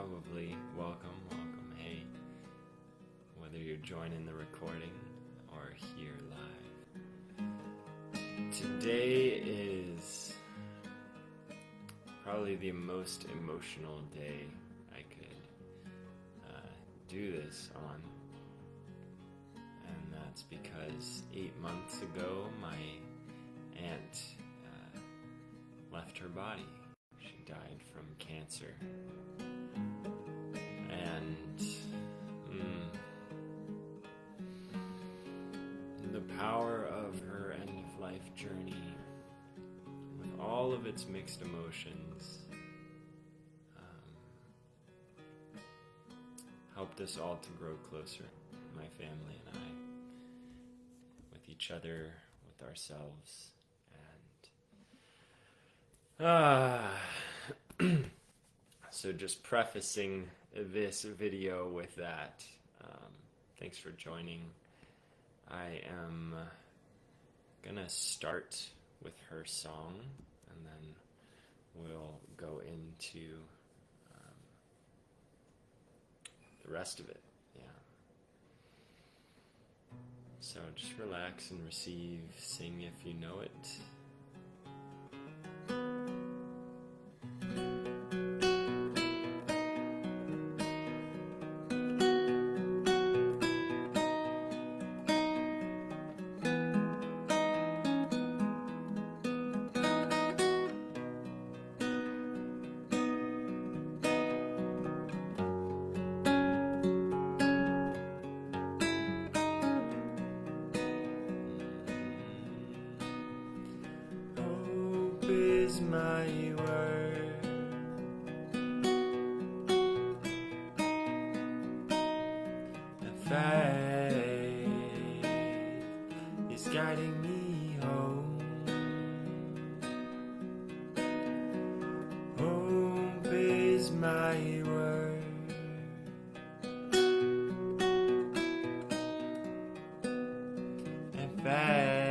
probably welcome. Hey, whether you're joining the recording or here live. Today is probably the most emotional day I could do this on. And that's because 8 months ago, my aunt left her body. She died from cancer. And the power of her end-of-life journey, with all of its mixed emotions, helped us all to grow closer, my family and I, with each other, with ourselves. So just prefacing this video with that, thanks for joining. I am gonna start with her song, and then we'll go into the rest of it. So just relax and receive, sing if you know it. Is my word, and faith is guiding me home. Hope is my word, and faith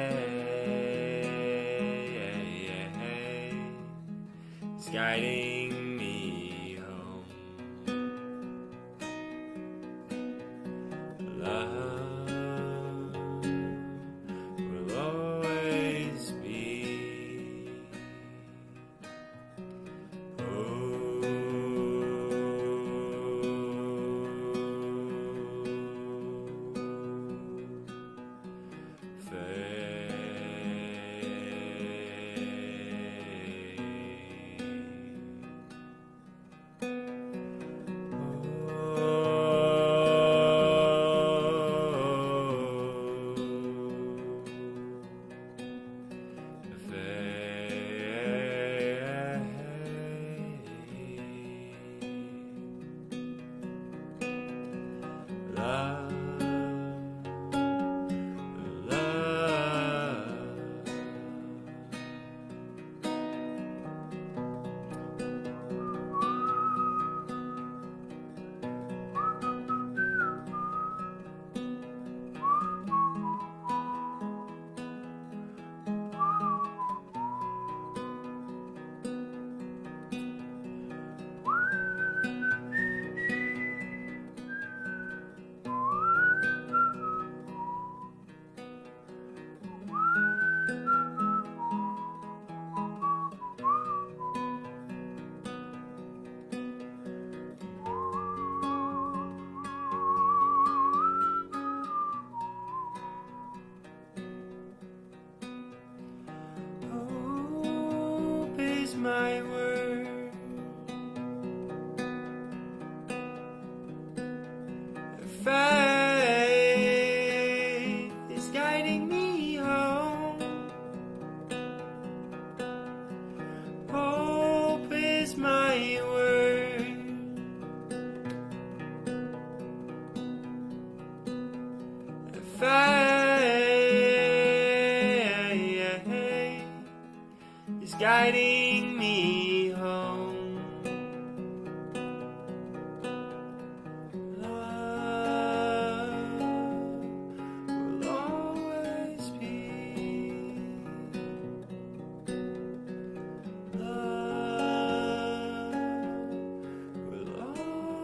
guiding me home. Love will always be. Hope is my word, faith is guiding me home. Hope is my word, faith is guiding me home. Love will always be. Love will always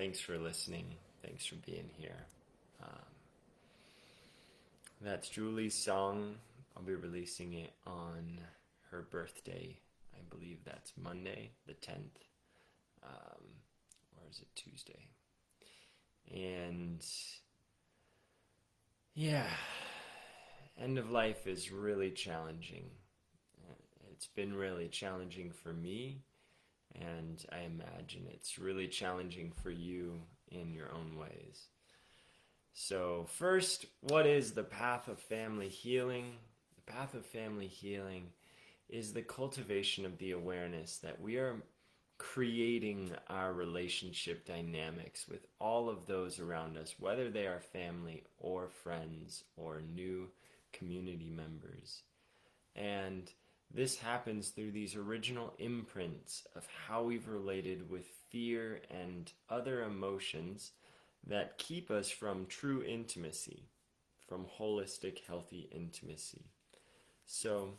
thanks for listening. Thanks for being here. That's Julie's song. I'll be releasing it on her birthday. I believe that's Monday, the 10th. Or is it Tuesday? And yeah, end of life is really challenging. It's been really challenging for me, and I imagine it's really challenging for you in your own ways. So first, what is the path of family healing? The path of family healing is the cultivation of the awareness that we are creating our relationship dynamics with all of those around us, whether they are family or friends or new community members. And this happens through these original imprints of how we've related with fear and other emotions that keep us from true intimacy, from holistic, healthy intimacy. So,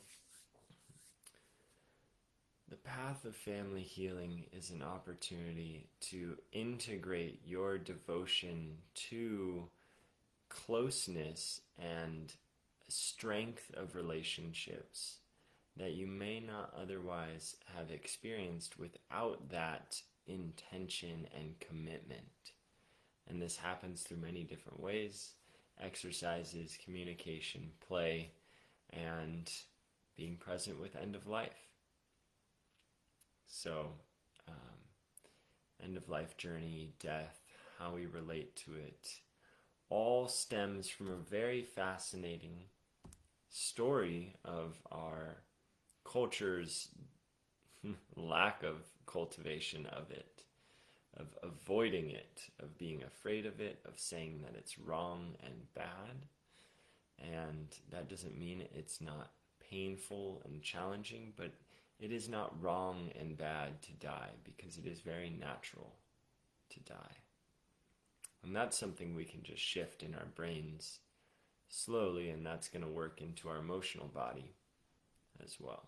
the path of family healing is an opportunity to integrate your devotion to closeness and strength of relationships that you may not otherwise have experienced without that intention and commitment. And this happens through many different ways: exercises, communication, play, and being present with end of life. So, end of life journey, death, how we relate to it, all stems from a very fascinating story of our culture's lack of cultivation of it, of avoiding it, of being afraid of it, of saying that it's wrong and bad. And that doesn't mean it's not painful and challenging, but it is not wrong and bad to die, because it is very natural to die. And that's something we can just shift in our brains slowly, and that's going to work into our emotional body as well.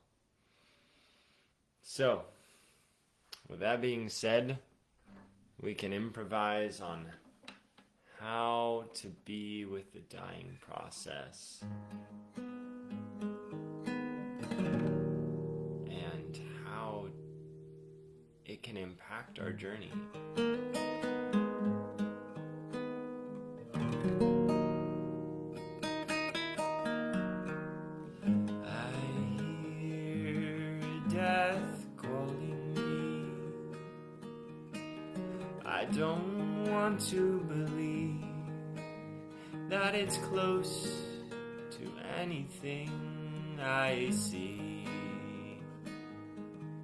So, with that being said, we can improvise on how to be with the dying process and how it can impact our journey. I hear death calling me. I don't want to believe that it's close to anything I see,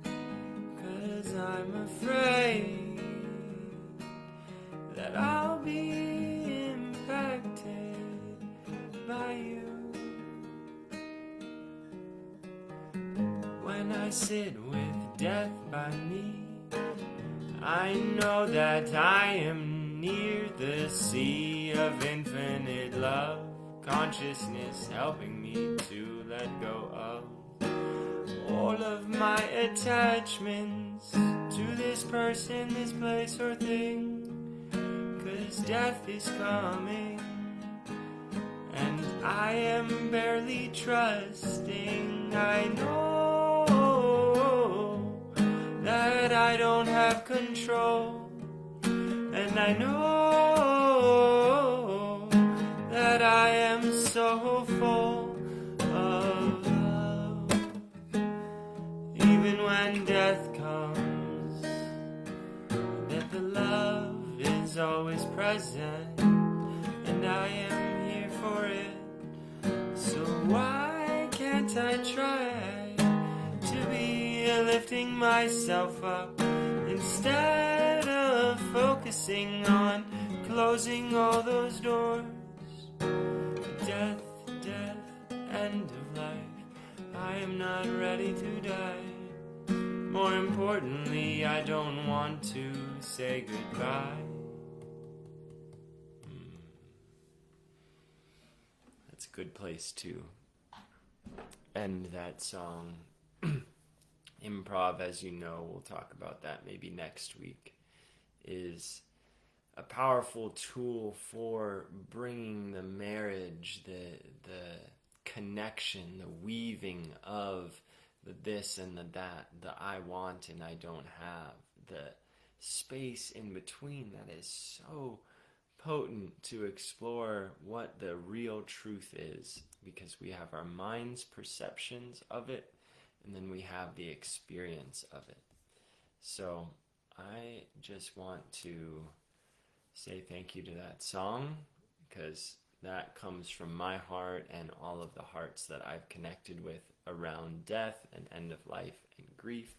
'cause I'm afraid that I'll be impacted by you. When I sit with death by me, I know that I am near the sea of infinite love, consciousness helping me to let go of all of my attachments to this person, this place or thing. 'Cause death is coming, and I am barely trusting. I know that I don't have control, and I know that I am so full of love. Even when death comes, that the love is always present, and I am here for it. So why can't I try to be lifting myself up instead of focusing on closing all those doors? Death, end of life, I am not ready to die. More importantly, I don't want to say goodbye. That's a good place to end that song. Improv, as you know, we'll talk about that maybe next week, is a powerful tool for bringing the marriage, the connection, the weaving of the this and the that, the I want and I don't have, the space in between that is so potent to explore what the real truth is, because we have our mind's perceptions of it and then we have the experience of it. So I just want to say thank you to that song, because that comes from my heart and all of the hearts that I've connected with around death and end of life and grief.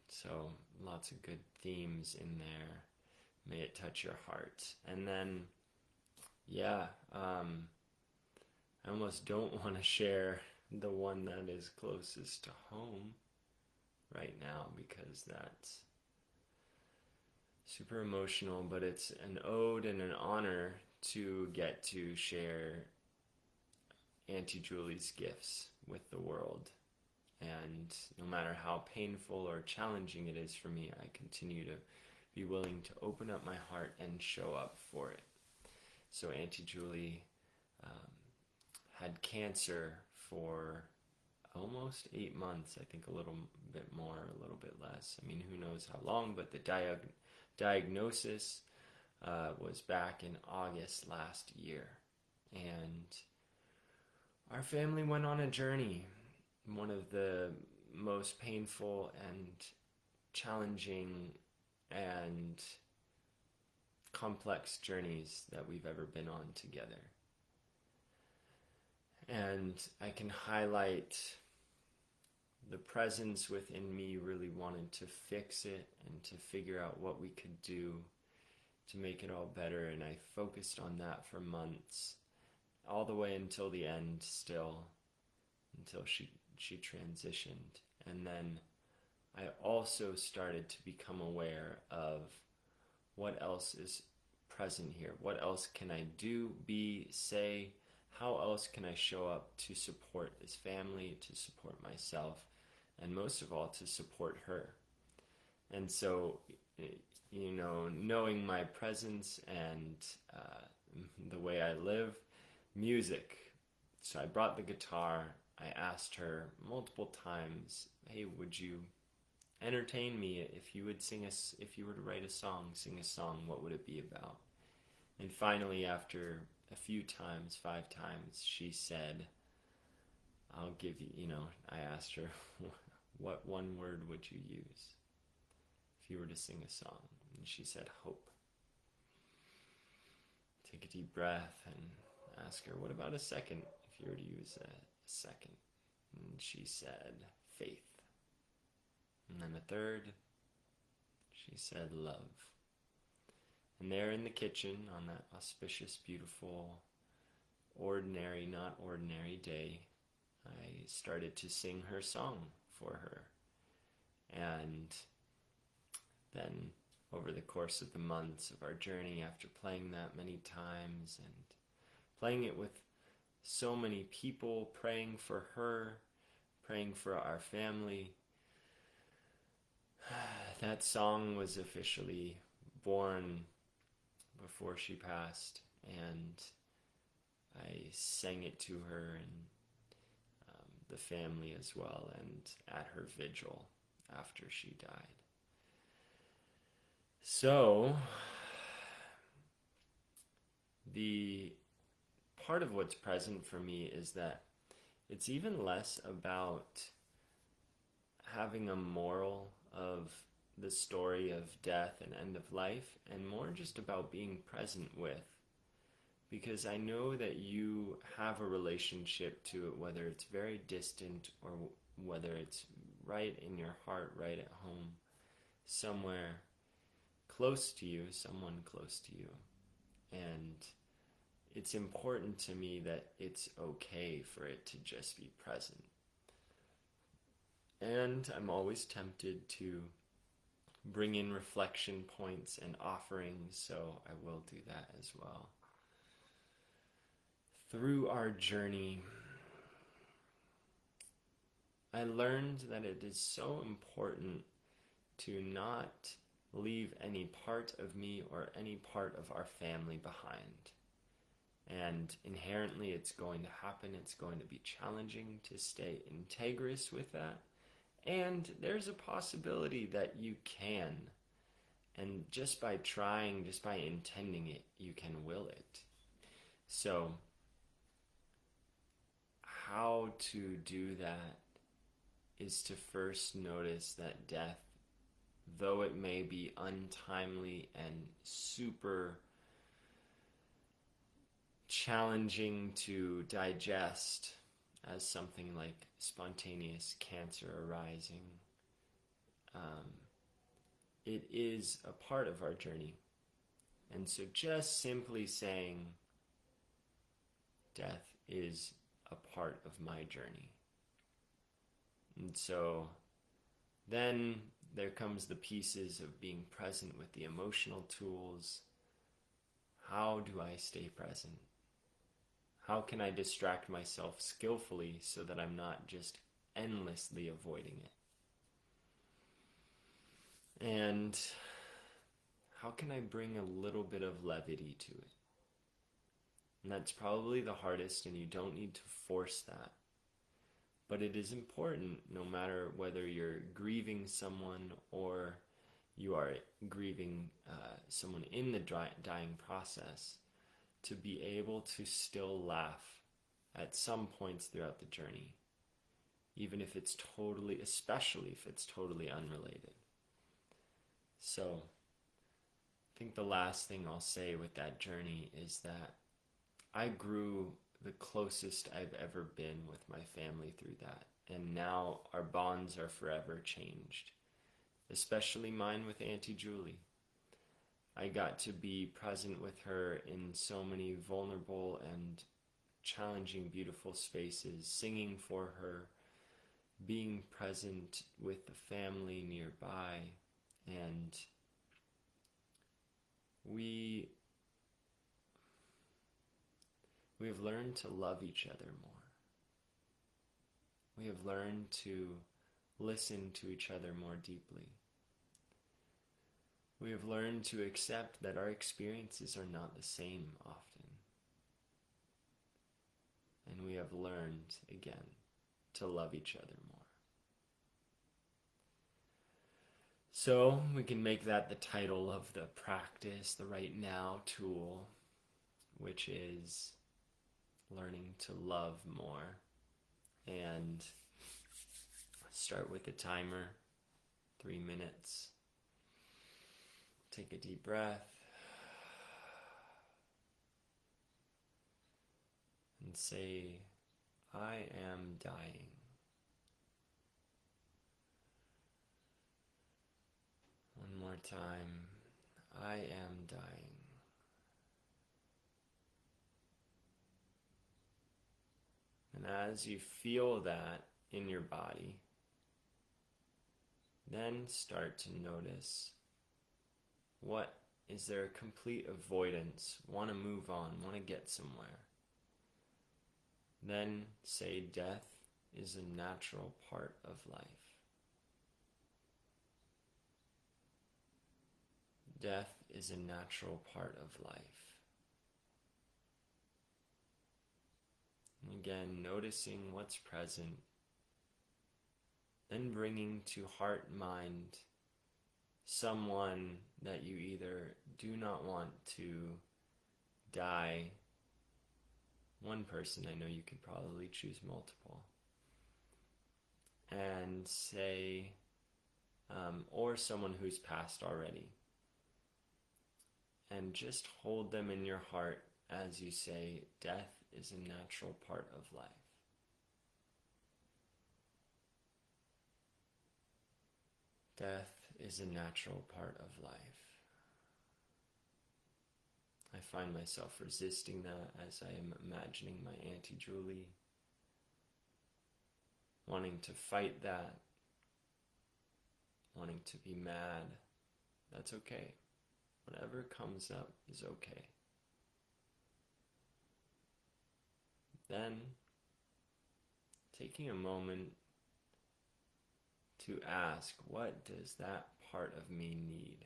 So lots of good themes in there. May it touch your heart. And then, yeah, I almost don't want to share the one that is closest to home right now, because that's super emotional, but it's an ode and an honor to get to share Auntie Julie's gifts with the world. And no matter how painful or challenging it is for me, I continue to be willing to open up my heart and show up for it. So Auntie Julie had cancer for almost 8 months, I think a little bit more, a little bit less. I mean, who knows how long, but the diagnosis was back in August last year. And our family went on a journey, one of the most painful and challenging and complex journeys that we've ever been on together. And I can highlight the presence within me really wanted to fix it and to figure out what we could do to make it all better. And I focused on that for months, all the way until the end still, until she transitioned. And then I also started to become aware of what else is present here. What else can I do, be, say? How else can I show up to support this family, to support myself, and most of all, to support her? And so, you know, knowing my presence and the way I live, music. So I brought the guitar. I asked her multiple times, hey, would you entertain me if you would if you were to write a song, sing a song, what would it be about? And finally, after a few times, 5 times, she said, I'll give you, I asked her, what one word would you use if you were to sing a song? And she said, hope. Take a deep breath and ask her, what about a second if you were to use a second? And she said, faith. And then a third, she said, love. And there in the kitchen on that auspicious, beautiful, ordinary, not ordinary day, I started to sing her song for her. And then over the course of the months of our journey, after playing that many times and playing it with so many people, praying for her, praying for our family, that song was officially born before she passed, and I sang it to her and the family as well, and at her vigil after she died. So, the part of what's present for me is that it's even less about having a moral of the story of death and end of life, and more just about being present with. Because I know that you have a relationship to it, whether it's very distant or whether it's right in your heart, right at home, somewhere close to you, someone close to you. And it's important to me that it's okay for it to just be present. And I'm always tempted to bring in reflection points and offerings, so I will do that as well. Through our journey, I learned that it is so important to not leave any part of me or any part of our family behind. And inherently, it's going to happen. It's going to be challenging to stay integrous with that. And there's a possibility that you can. And just by trying, just by intending it, you can will it. So, how to do that is to first notice that death, though it may be untimely and super challenging to digest as something like spontaneous cancer arising, it is a part of our journey. And so just simply saying death is a part of my journey. And so then there comes the pieces of being present with the emotional tools. How do I stay present? How can I distract myself skillfully so that I'm not just endlessly avoiding it? And how can I bring a little bit of levity to it? And that's probably the hardest, and you don't need to force that. But it is important, no matter whether you're grieving someone or you are grieving someone in the dying process, to be able to still laugh at some points throughout the journey, even if it's totally, especially if it's totally unrelated. So, I think the last thing I'll say with that journey is that I grew the closest I've ever been with my family through that. And now our bonds are forever changed, especially mine with Auntie Julie. I got to be present with her in so many vulnerable and challenging, beautiful spaces, singing for her, being present with the family nearby, and we have learned to love each other more. We have learned to listen to each other more deeply. We have learned to accept that our experiences are not the same often. And we have learned, again, to love each other more. So we can make that the title of the practice, the Right Now tool, which is learning to love more. And start with a timer, 3 minutes. Take a deep breath and say, I am dying. One more time, I am dying. And as you feel that in your body, then start to notice, what is there a complete avoidance, want to move on, want to get somewhere? Then say death is a natural part of life. Death is a natural part of life. And again, noticing what's present, then bringing to heart and mind someone that you either do not want to die. One person, I know you could probably choose multiple. And say, or someone who's passed already. And just hold them in your heart as you say, death is a natural part of life. Death is a natural part of life. I find myself resisting that as I am imagining my Auntie Julie, wanting to fight that, wanting to be mad. That's okay. Whatever comes up is okay. Then, taking a moment to ask, what does that part of me need?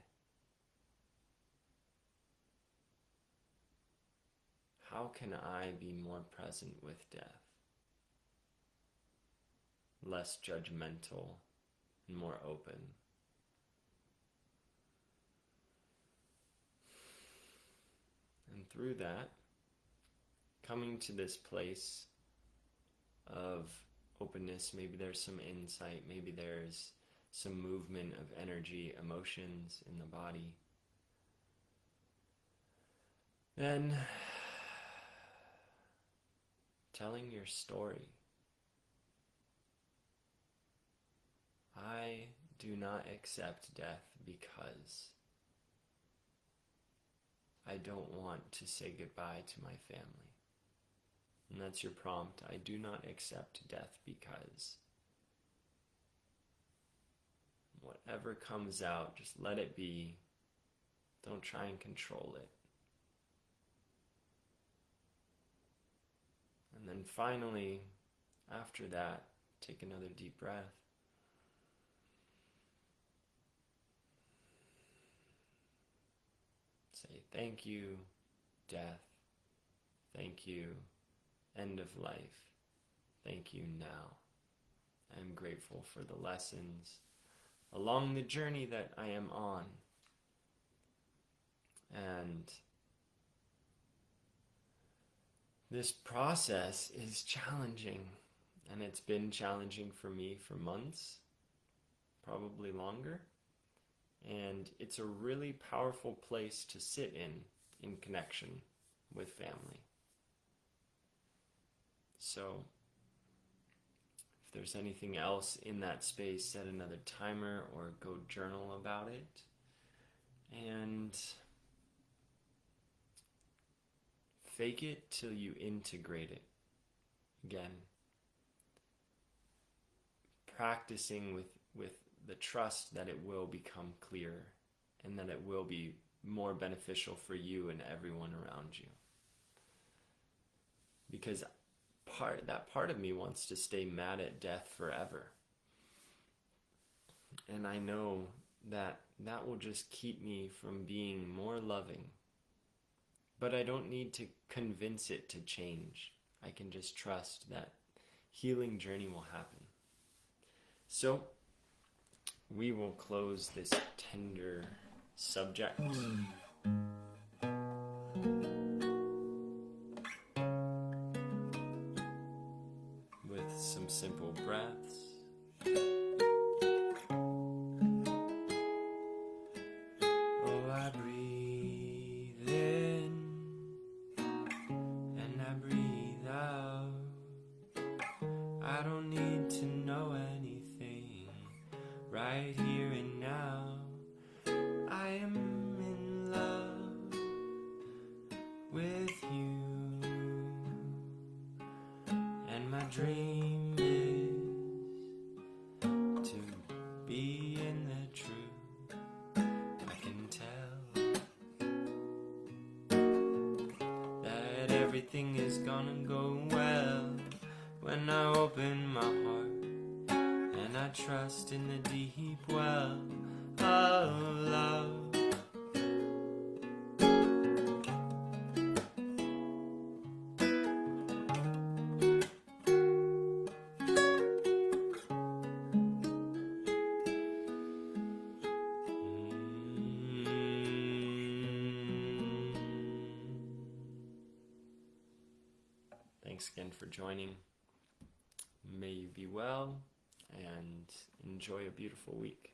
How can I be more present with death? Less judgmental and more open. And through that, coming to this place of openness, maybe there's some insight, maybe there's some movement of energy, emotions in the body. Then telling your story. I do not accept death because I don't want to say goodbye to my family. And that's your prompt. I do not accept death because. Whatever comes out, just let it be. Don't try and control it. And then finally, after that, take another deep breath. Say, thank you, death. Thank you, end of life. Thank you now. I am grateful for the lessons along the journey that I am on. And this process is challenging, and it's been challenging for me for months, probably longer. And it's a really powerful place to sit in connection with family. So if there's anything else in that space, set another timer or go journal about it. And fake it till you integrate it. Again, practicing with the trust that it will become clearer and that it will be more beneficial for you and everyone around you. Because that part of me wants to stay mad at death forever. And I know that will just keep me from being more loving. But I don't need to convince it to change. I can just trust that healing journey will happen. So, we will close this tender subject with some simple breaths. Oh, I breathe in and I breathe out. I don't need to know anything right here and now. I am in love with you, and my dream is to be in the truth. I can tell that everything is gonna go well when I open my heart and I trust in the deep well of love. Thanks again for joining. May you be well and enjoy a beautiful week.